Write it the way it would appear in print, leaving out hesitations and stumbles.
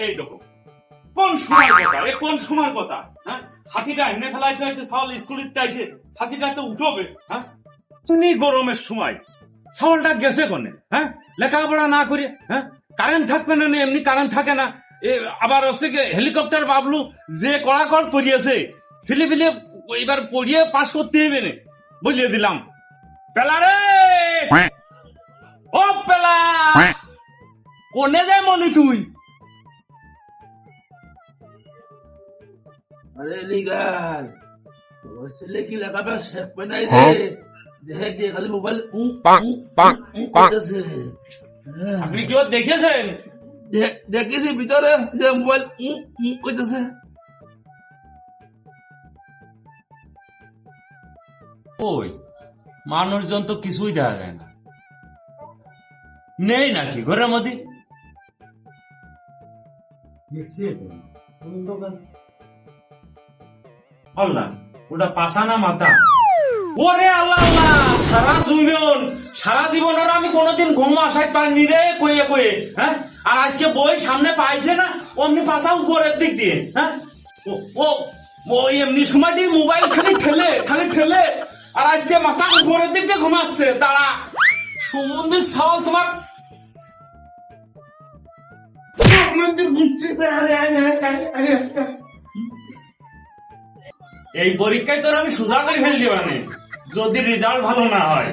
এই দেখো কোন সময় কথা, এ কোন সময় কথা? হ্যাঁ, ছাতিটা এনে ফেলাইতে হয়েছে, ছাওয়াল স্কুলিতে আইসে ছাতিটা তো উঠবে। হ্যাঁ, তুমি গরমের সময় ছাওয়ালটা গেছে কোনে? হ্যাঁ, লেখাপড়া না করে, হ্যাঁ, কারেন্ট থাকবে না, এমনি কারেন্ট থাকে না। আবার হচ্ছে হেলিকপ্টার বাবলু যে কড়াকড় পড়িয়েছে, ছেলে পেলে এবার পড়িয়ে পাস করতে হবে না, বুঝিয়ে দিলাম। পেলা রে, ও পেলা, কোনে যায় মনে তুই? अरे लीगल वैसे की लगा था शेप बनाई दे देख के खाली मोबाइल করতেছে আপনি কেউ দেখেছেন? দেখেছি ভিতরে যে মোবাইল করতেছে। ওই মানুষজন তো কিছুই দেখা যায় না, নেই নাকি ঘরের মধ্যে? আল্লাহ, ওটা পাশা না মাথা? ওরে আল্লাহ আল্লাহ, সারা জীবন ওরা আমি কোনোদিন ঘুম আসাই পারিনি রে, কয়ে কয়ে। হ্যাঁ, আর আজকে বই সামনে পাইছে না, অমনি পাশা উপরের দিক দিয়ে। হ্যাঁ, ও ও এমনি সময় দিয়ে মোবাইল খালি ঠেলে, আর আজকে মাথা উপরের দিক দিয়ে ঘুমাচ্ছে। তারা সুমন্দির সওয়াল তোমার এই পরীক্ষায় তোর আমি সোজা করে ফেলছি, মানে যদি রেজাল্ট ভালো না হয়।